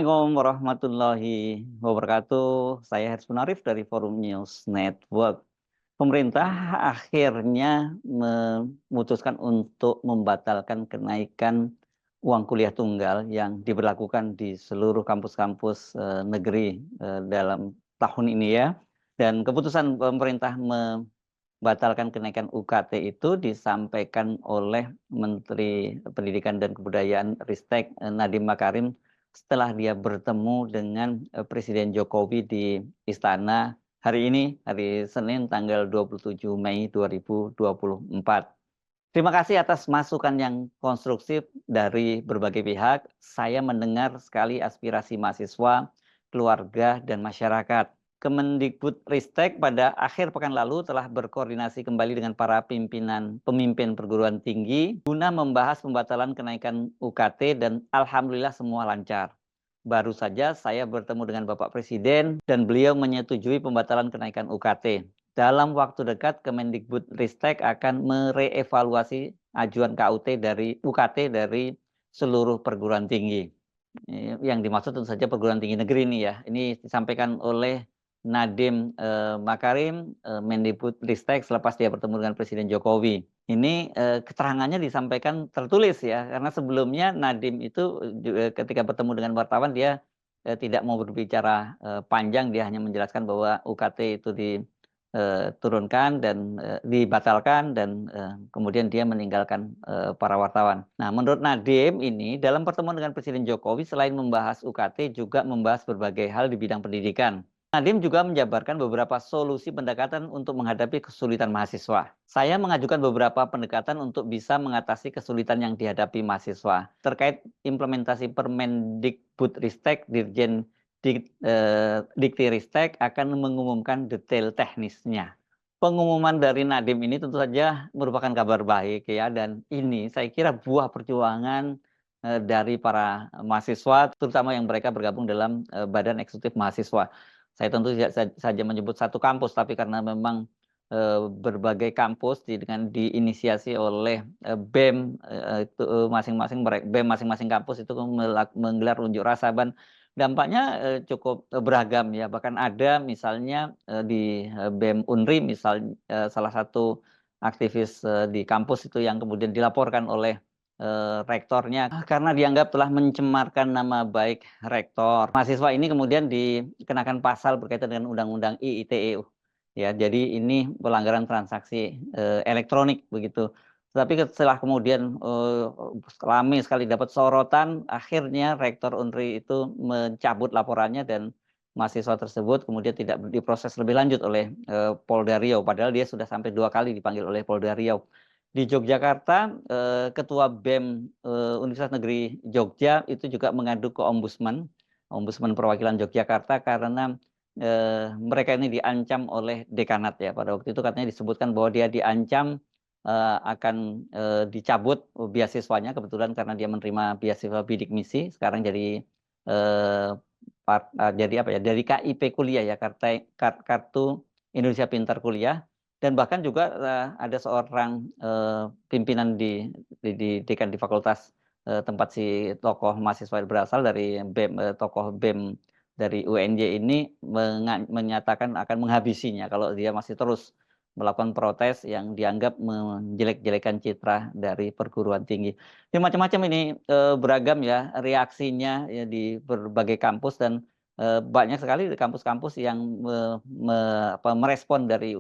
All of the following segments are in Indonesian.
Assalamualaikum warahmatullahi wabarakatuh. Saya Haris Munarif dari Forum News Network. Pemerintah akhirnya memutuskan untuk membatalkan kenaikan uang kuliah tunggal yang diberlakukan di seluruh kampus-kampus negeri dalam tahun ini ya. Dan keputusan pemerintah membatalkan kenaikan UKT itu disampaikan oleh Menteri Pendidikan dan Kebudayaan Ristek Nadiem Makarim setelah dia bertemu dengan Presiden Jokowi di Istana hari ini, hari Senin tanggal 27 Mei 2024. Terima kasih atas masukan yang konstruktif dari berbagai pihak. Saya mendengar sekali aspirasi mahasiswa, keluarga, dan masyarakat. Kemendikbudristek pada akhir pekan lalu telah berkoordinasi kembali dengan para pemimpin perguruan tinggi guna membahas pembatalan kenaikan UKT dan alhamdulillah semua lancar. Baru saja saya bertemu dengan Bapak Presiden dan beliau menyetujui pembatalan kenaikan UKT. Dalam waktu dekat Kemendikbudristek akan merevaluasi ajuan UKT dari seluruh perguruan tinggi. Yang dimaksud tentu saja perguruan tinggi negeri ini ya. Ini disampaikan oleh Nadiem Makarim, Mendikbudristek selepas dia bertemu dengan Presiden Jokowi. Ini keterangannya disampaikan tertulis ya, karena sebelumnya Nadiem itu ketika bertemu dengan wartawan dia tidak mau berbicara panjang, dia hanya menjelaskan bahwa UKT itu diturunkan dan dibatalkan dan kemudian dia meninggalkan para wartawan. Nah, menurut Nadiem ini dalam pertemuan dengan Presiden Jokowi selain membahas UKT juga membahas berbagai hal di bidang pendidikan. Nadiem juga menjabarkan beberapa solusi pendekatan untuk menghadapi kesulitan mahasiswa. Saya mengajukan beberapa pendekatan untuk bisa mengatasi kesulitan yang dihadapi mahasiswa. Terkait implementasi Permendikbudristek, Dirjen Diktiristek akan mengumumkan detail teknisnya. Pengumuman dari Nadiem ini tentu saja merupakan kabar baik ya, dan ini saya kira buah perjuangan dari para mahasiswa, terutama yang mereka bergabung dalam Badan Eksekutif Mahasiswa. Saya tentu tidak saja menyebut satu kampus, tapi karena memang berbagai kampus dengan diinisiasi oleh BEM itu BEM masing-masing kampus itu menggelar unjuk rasa, dan dampaknya cukup beragam ya. Bahkan ada misalnya di BEM Unri misalnya salah satu aktivis di kampus itu yang kemudian dilaporkan oleh rektornya karena dianggap telah mencemarkan nama baik rektor. Mahasiswa ini kemudian dikenakan pasal berkaitan dengan Undang-Undang IITE. Ya, jadi ini pelanggaran transaksi elektronik begitu. Tapi setelah kemudian ramai sekali dapat sorotan, akhirnya rektor Unri itu mencabut laporannya dan mahasiswa tersebut kemudian tidak diproses lebih lanjut oleh Polda Riau. Padahal dia sudah sampai 2 kali dipanggil oleh Polda Riau. Di Yogyakarta, Ketua BEM Universitas Negeri Jogja itu juga mengadu ke Ombudsman Perwakilan Yogyakarta karena mereka ini diancam oleh dekanat ya. Pada waktu itu katanya disebutkan bahwa dia diancam akan dicabut beasiswanya, kebetulan karena dia menerima beasiswa bidik misi, sekarang jadi jadi apa ya, dari KIP kuliah ya, kartu Indonesia Pintar Kuliah. Dan bahkan juga ada seorang pimpinan di dekan di fakultas tempat si tokoh mahasiswa berasal dari BEM, tokoh BEM dari UNJ ini menyatakan akan menghabisinya kalau dia masih terus melakukan protes yang dianggap menjelek-jelekan citra dari perguruan tinggi. Ini macam-macam ini beragam ya reaksinya ya di berbagai kampus, dan banyak sekali kampus-kampus yang merespon dari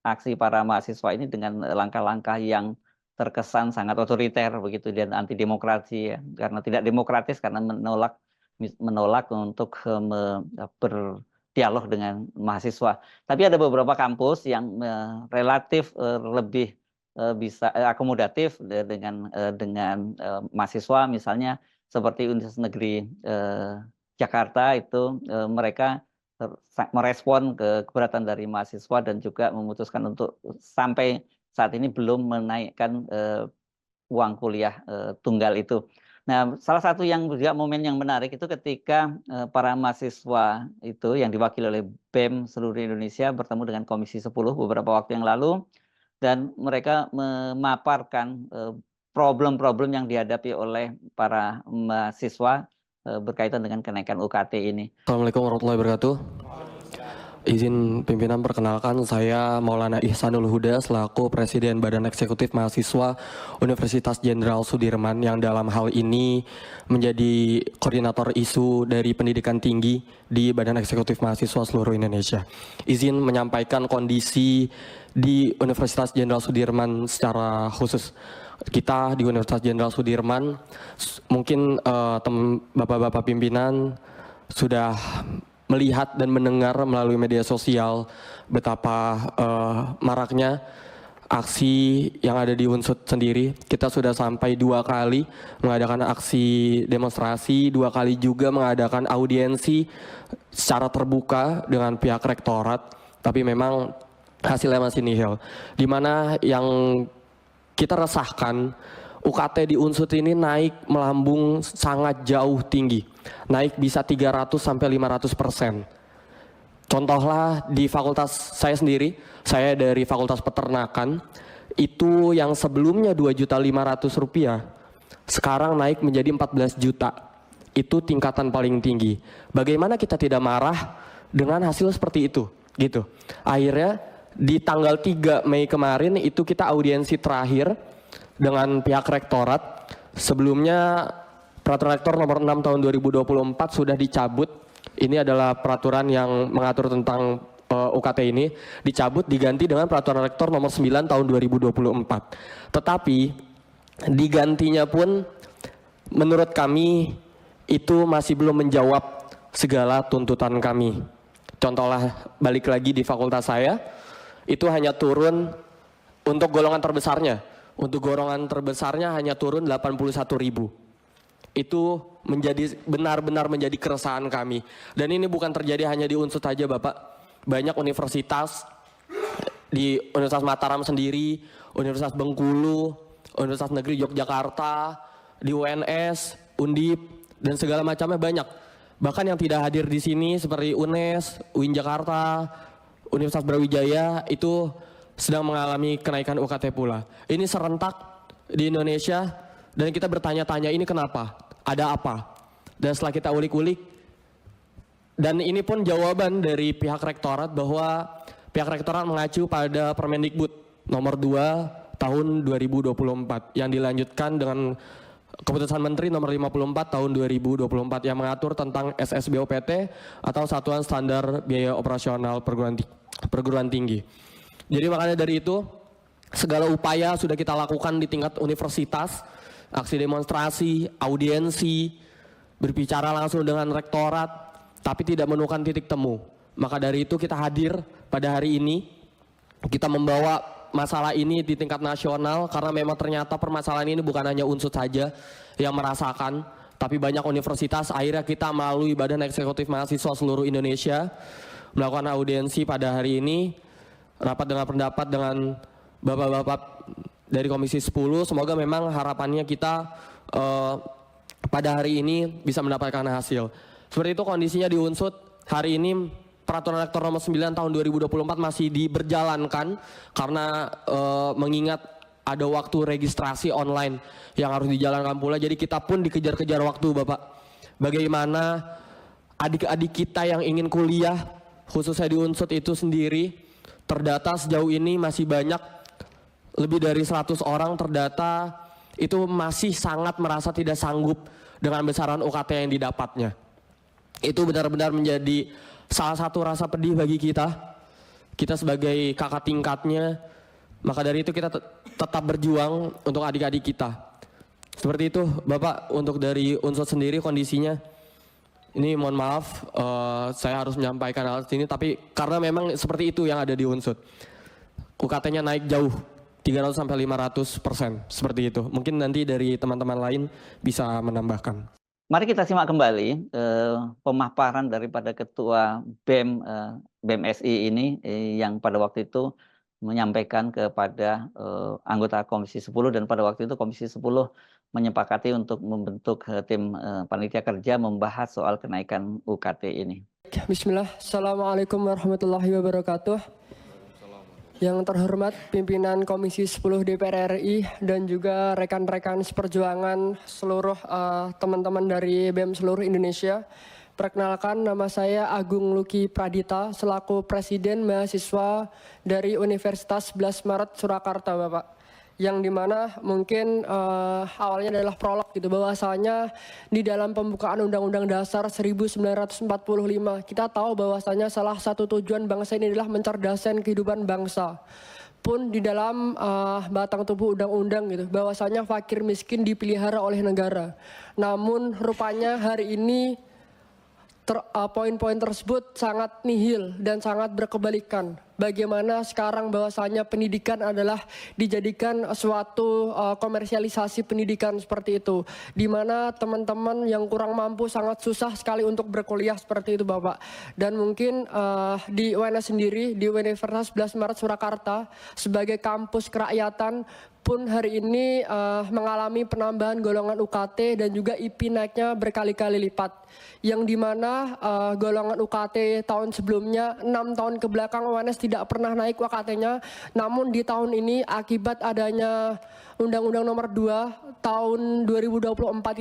aksi para mahasiswa ini dengan langkah-langkah yang terkesan sangat otoriter begitu dan anti demokrasi ya, karena tidak demokratis, karena menolak untuk berdialog dengan mahasiswa. Tapi ada beberapa kampus yang relatif lebih bisa akomodatif dengan mahasiswa, misalnya seperti Universitas Negeri Jakarta itu mereka merespon keberatan dari mahasiswa dan juga memutuskan untuk sampai saat ini belum menaikkan uang kuliah tunggal itu. Nah, salah satu yang juga momen yang menarik itu ketika para mahasiswa itu yang diwakili oleh BEM seluruh Indonesia bertemu dengan Komisi 10 beberapa waktu yang lalu, dan mereka memaparkan problem-problem yang dihadapi oleh para mahasiswa berkaitan dengan kenaikan UKT ini. Assalamualaikum warahmatullahi wabarakatuh. Izin pimpinan perkenalkan, saya Maulana Ihsanul Huda selaku Presiden Badan Eksekutif Mahasiswa Universitas Jenderal Sudirman yang dalam hal ini menjadi koordinator isu dari pendidikan tinggi di Badan Eksekutif Mahasiswa seluruh Indonesia. Izin menyampaikan kondisi di Universitas Jenderal Sudirman secara khusus. Kita di Universitas Jenderal Sudirman, mungkin bapak-bapak pimpinan sudah melihat dan mendengar melalui media sosial betapa maraknya aksi yang ada di Unsut sendiri. Kita sudah sampai 2 kali mengadakan aksi demonstrasi, 2 kali juga mengadakan audiensi secara terbuka dengan pihak rektorat, tapi memang hasilnya masih nihil. Di mana yang kita resahkan, UKT di Unsut ini naik melambung sangat jauh tinggi, naik bisa 300 sampai 500%. Contohlah di fakultas saya sendiri, saya dari Fakultas Peternakan, itu yang sebelumnya Rp2.500.000, sekarang naik menjadi 14 juta. Itu tingkatan paling tinggi. Bagaimana kita tidak marah dengan hasil seperti itu, gitu. Akhirnya di tanggal 3 Mei kemarin itu kita audiensi terakhir dengan pihak rektorat. Sebelumnya Peraturan Rektor nomor 6 tahun 2024 sudah dicabut. Ini adalah peraturan yang mengatur tentang UKT ini, dicabut diganti dengan Peraturan Rektor nomor 9 tahun 2024. Tetapi digantinya pun menurut kami itu masih belum menjawab segala tuntutan kami. Contohlah balik lagi di fakultas saya, itu hanya turun untuk golongan terbesarnya. Untuk golongan terbesarnya hanya turun 81.000. Itu benar-benar menjadi keresahan kami. Dan ini bukan terjadi hanya di Unsut saja, Bapak. Banyak universitas, di Universitas Mataram sendiri, Universitas Bengkulu, Universitas Negeri Yogyakarta, di UNS, Undip, dan segala macamnya banyak. Bahkan yang tidak hadir di sini seperti UNES, UIN Jakarta, Universitas Brawijaya itu sedang mengalami kenaikan UKT pula. Ini serentak di Indonesia dan kita bertanya-tanya ini kenapa? Ada apa? Dan setelah kita ulik-ulik, dan ini pun jawaban dari pihak rektorat bahwa pihak rektorat mengacu pada Permendikbud nomor 2 tahun 2024 yang dilanjutkan dengan Keputusan Menteri nomor 54 tahun 2024 yang mengatur tentang SSBOPT atau Satuan Standar Biaya Operasional Perguruan Tinggi. Jadi makanya dari itu segala upaya sudah kita lakukan di tingkat universitas, aksi demonstrasi, audiensi, berbicara langsung dengan rektorat, tapi tidak menemukan titik temu. Maka dari itu kita hadir pada hari ini, kita membawa masalah ini di tingkat nasional karena memang ternyata permasalahan ini bukan hanya Unsut saja yang merasakan, tapi banyak universitas. Akhirnya kita melalui Badan Eksekutif Mahasiswa seluruh Indonesia melakukan audiensi pada hari ini, rapat dengan pendapat dengan bapak-bapak dari Komisi 10. Semoga memang harapannya kita pada hari ini bisa mendapatkan hasil. Seperti itu kondisinya di Unsut. Hari ini Peraturan Rektor nomor 9 tahun 2024 masih diberjalankan karena mengingat ada waktu registrasi online yang harus dijalankan pula. Jadi kita pun dikejar-kejar waktu, Bapak. Bagaimana adik-adik kita yang ingin kuliah, khususnya di Unsut itu sendiri, terdata sejauh ini masih banyak, lebih dari 100 orang terdata, itu masih sangat merasa tidak sanggup dengan besaran UKT yang didapatnya. Itu benar-benar menjadi salah satu rasa pedih bagi kita sebagai kakak tingkatnya. Maka dari itu kita tetap berjuang untuk adik-adik kita. Seperti itu Bapak, untuk dari Unsut sendiri kondisinya. Ini mohon maaf, saya harus menyampaikan hal ini, tapi karena memang seperti itu yang ada di Unsut. UKT-nya naik jauh, 300 sampai 500%, seperti itu. Mungkin nanti dari teman-teman lain bisa menambahkan. Mari kita simak kembali pemaparan daripada Ketua BEM BMSI ini yang pada waktu itu menyampaikan kepada anggota Komisi 10, dan pada waktu itu Komisi 10 menyepakati untuk membentuk tim panitia kerja membahas soal kenaikan UKT ini. Bismillah, Assalamualaikum warahmatullahi wabarakatuh. Yang terhormat pimpinan Komisi 10 DPR RI dan juga rekan-rekan seperjuangan seluruh teman-teman dari BEM seluruh Indonesia. Perkenalkan, nama saya Agung Luki Pradita selaku Presiden Mahasiswa dari Universitas 11 Maret Surakarta, Bapak. Yang dimana mungkin awalnya adalah prolog gitu, bahwasanya di dalam pembukaan Undang-Undang Dasar 1945 kita tahu bahwasanya salah satu tujuan bangsa ini adalah mencerdaskan kehidupan bangsa. Pun di dalam batang tubuh undang-undang gitu, bahwasanya fakir miskin dipelihara oleh negara. Namun rupanya hari ini poin-poin tersebut sangat nihil dan sangat berkebalikan. Bagaimana sekarang bahwasanya pendidikan adalah dijadikan suatu komersialisasi pendidikan seperti itu, di mana teman-teman yang kurang mampu sangat susah sekali untuk berkuliah seperti itu, Bapak. Dan mungkin di UNS sendiri, di Universitas 11 Maret Surakarta sebagai kampus kerakyatan pun hari ini mengalami penambahan golongan UKT dan juga IP naiknya berkali-kali lipat. Yang dimana golongan UKT tahun sebelumnya 6 tahun kebelakang UNS tidak pernah naik UKT-nya, namun di tahun ini akibat adanya Undang-Undang Nomor 2 tahun 2024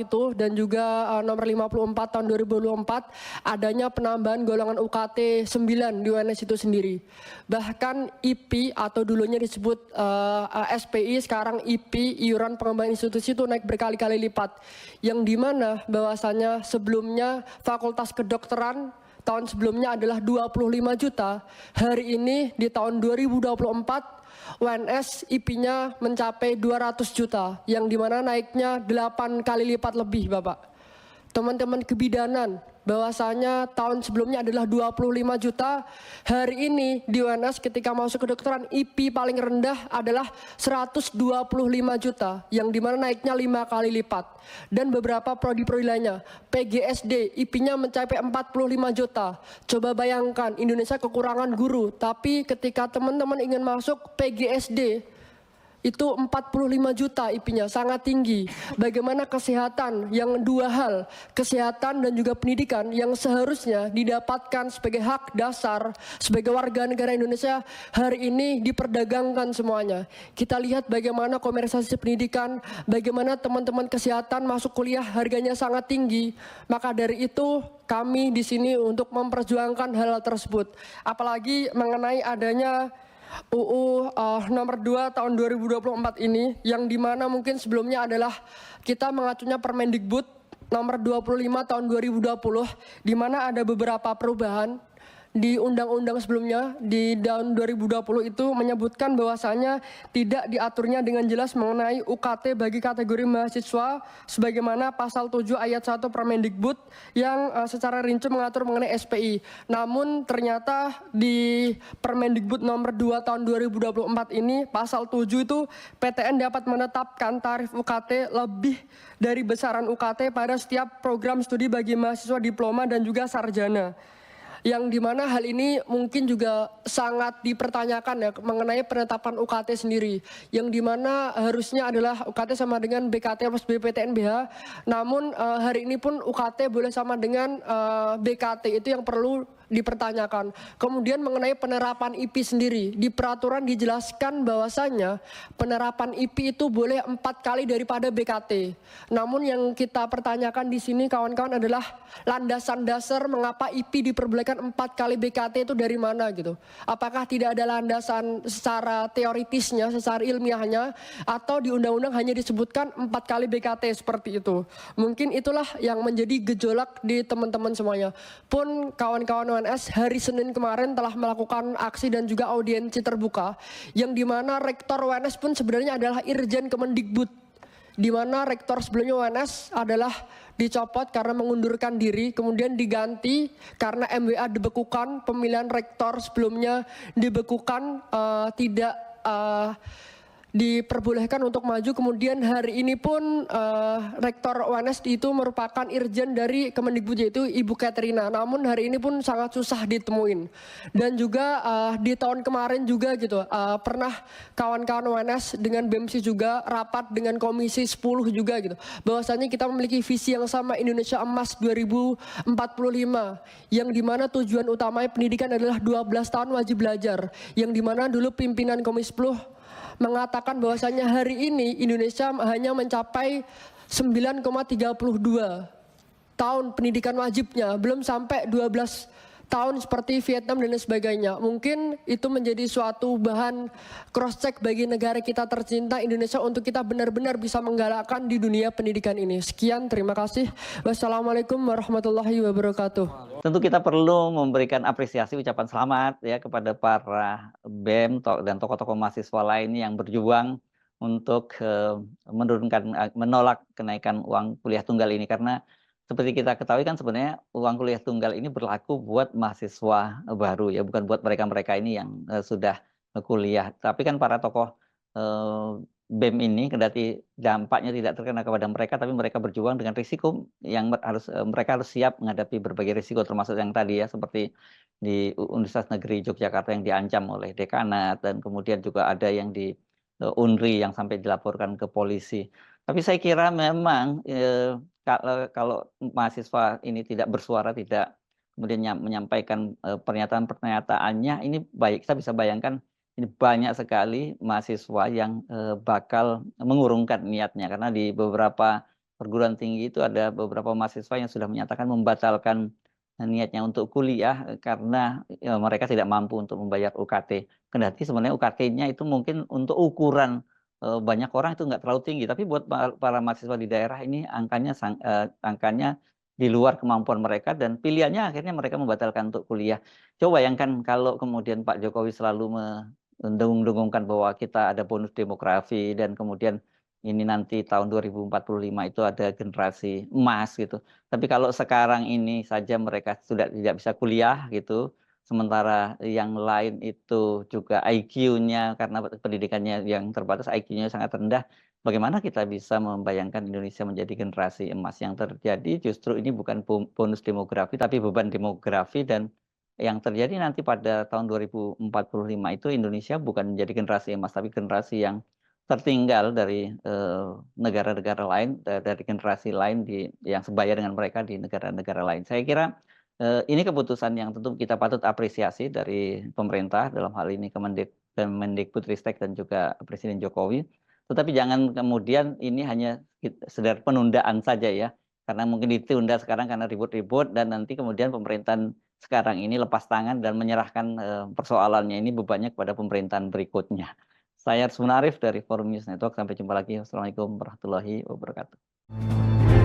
itu dan juga Nomor 54 tahun 2024 adanya penambahan golongan UKT 9 di UNS itu sendiri. Bahkan IP atau dulunya disebut SPI, sekarang IP, iuran pengembangan institusi itu naik berkali-kali lipat. Yang dimana bahwasanya sebelumnya Fakultas Kedokteran tahun sebelumnya adalah 25 juta, hari ini di tahun 2024 UNS IP-nya mencapai 200 juta, yang dimana naiknya 8 kali lipat lebih, Bapak. Teman-teman kebidanan, bahwasanya tahun sebelumnya adalah 25 juta, hari ini di UNS ketika masuk kedokteran IP paling rendah adalah 125 juta, yang dimana naiknya 5 kali lipat. Dan beberapa prodi-prodi lainnya, PGSD IP-nya mencapai 45 juta. Coba bayangkan, Indonesia kekurangan guru, tapi ketika teman-teman ingin masuk PGSD, itu 45 juta IP-nya, sangat tinggi. Bagaimana kesehatan, yang dua hal, kesehatan dan juga pendidikan yang seharusnya didapatkan sebagai hak dasar sebagai warga negara Indonesia, hari ini diperdagangkan semuanya. Kita lihat bagaimana komersialisasi pendidikan, bagaimana teman-teman kesehatan masuk kuliah harganya sangat tinggi. Maka dari itu kami di sini untuk memperjuangkan hal tersebut. Apalagi mengenai adanya UU nomor 2 tahun 2024 ini, yang dimana mungkin sebelumnya adalah kita mengacunya Permendikbud nomor 25 tahun 2020, di mana ada beberapa perubahan di undang-undang sebelumnya di tahun 2020 itu menyebutkan bahwasanya tidak diaturnya dengan jelas mengenai UKT bagi kategori mahasiswa sebagaimana pasal 7 ayat 1 Permendikbud yang secara rinci mengatur mengenai SPI. Namun ternyata di Permendikbud nomor 2 tahun 2024 ini pasal 7 itu PTN dapat menetapkan tarif UKT lebih dari besaran UKT pada setiap program studi bagi mahasiswa diploma dan juga sarjana. Yang dimana hal ini mungkin juga sangat dipertanyakan ya mengenai penetapan UKT sendiri, yang dimana harusnya adalah UKT sama dengan BKT plus BPTN-BH, namun hari ini pun UKT boleh sama dengan BKT, itu yang perlu dipertanyakan. Kemudian mengenai penerapan IP sendiri, di peraturan dijelaskan bahwasanya penerapan IP itu boleh 4 kali daripada BKT. Namun yang kita pertanyakan di sini kawan-kawan adalah landasan dasar mengapa IP diperbolehkan 4 kali BKT itu dari mana gitu. Apakah tidak ada landasan secara teoritisnya, secara ilmiahnya, atau di undang-undang hanya disebutkan 4 kali BKT seperti itu. Mungkin itulah yang menjadi gejolak di teman-teman semuanya. Pun kawan-kawan UNS hari Senin kemarin telah melakukan aksi dan juga audiensi terbuka, yang dimana rektor UNS pun sebenarnya adalah Irjen Kemendikbud, di mana rektor sebelumnya UNS adalah dicopot karena mengundurkan diri, kemudian diganti karena MWA dibekukan, pemilihan rektor sebelumnya dibekukan, tidak diperbolehkan untuk maju. Kemudian hari ini pun Rektor UNS itu merupakan Irjen dari Kemendikbud, yaitu Ibu Katrina. Namun hari ini pun sangat susah ditemuin. Dan juga di tahun kemarin juga gitu pernah kawan-kawan UNS dengan BEMSI juga rapat dengan Komisi 10 juga gitu. Bahwasanya kita memiliki visi yang sama, Indonesia Emas 2045, yang dimana tujuan utamanya pendidikan adalah 12 tahun wajib belajar, yang dimana dulu pimpinan Komisi 10 mengatakan bahwasanya hari ini Indonesia hanya mencapai 9,32 tahun pendidikan wajibnya, belum sampai 12 tahun seperti Vietnam dan lain sebagainya. Mungkin itu menjadi suatu bahan cross check bagi negara kita tercinta Indonesia untuk kita benar-benar bisa menggalakkan di dunia pendidikan ini. Sekian, terima kasih. Wassalamualaikum warahmatullahi wabarakatuh. Tentu kita perlu memberikan apresiasi, ucapan selamat ya kepada para BEM dan tokoh-tokoh mahasiswa lain yang berjuang untuk menolak kenaikan uang kuliah tunggal ini, karena seperti kita ketahui kan sebenarnya uang kuliah tunggal ini berlaku buat mahasiswa baru ya, bukan buat mereka-mereka ini yang sudah kuliah. Tapi kan para tokoh BEM ini kendati dampaknya tidak terkena kepada mereka, tapi mereka berjuang dengan risiko yang mereka harus siap menghadapi berbagai risiko, termasuk yang tadi ya, seperti di Universitas Negeri Yogyakarta yang diancam oleh dekanat, dan kemudian juga ada yang di UNRI yang sampai dilaporkan ke polisi. Tapi saya kira memang kalau mahasiswa ini tidak bersuara, tidak kemudian menyampaikan pernyataan-pernyataannya, ini baik, kita bisa bayangkan ini banyak sekali mahasiswa yang bakal mengurungkan niatnya, karena di beberapa perguruan tinggi itu ada beberapa mahasiswa yang sudah menyatakan membatalkan niatnya untuk kuliah karena mereka tidak mampu untuk membayar UKT. Kendati sebenarnya UKT-nya itu mungkin untuk ukuran banyak orang itu nggak terlalu tinggi, tapi buat para mahasiswa di daerah ini angkanya di luar kemampuan mereka, dan pilihannya akhirnya mereka membatalkan untuk kuliah. Coba bayangkan kalau kemudian Pak Jokowi selalu mendengung-dengungkan bahwa kita ada bonus demografi, dan kemudian ini nanti tahun 2045 itu ada generasi emas gitu. Tapi kalau sekarang ini saja mereka sudah tidak bisa kuliah gitu, sementara yang lain itu juga IQ-nya karena pendidikannya yang terbatas, IQ-nya sangat rendah. Bagaimana kita bisa membayangkan Indonesia menjadi generasi emas? Yang terjadi justru ini bukan bonus demografi, tapi beban demografi, dan yang terjadi nanti pada tahun 2045 itu Indonesia bukan menjadi generasi emas, tapi generasi yang tertinggal dari negara-negara lain, dari generasi lain yang sebaya dengan mereka di negara-negara lain. Saya kira ini keputusan yang tentu kita patut apresiasi dari pemerintah, dalam hal ini Kemendikbudristek dan juga Presiden Jokowi. Tetapi jangan kemudian ini hanya sekedar penundaan saja ya, karena mungkin ditunda sekarang karena ribut-ribut, dan nanti kemudian pemerintahan sekarang ini lepas tangan dan menyerahkan persoalannya ini bebannya kepada pemerintahan berikutnya. Saya Arsman Arif dari Forum News Network. Sampai jumpa lagi. Wassalamualaikum warahmatullahi wabarakatuh.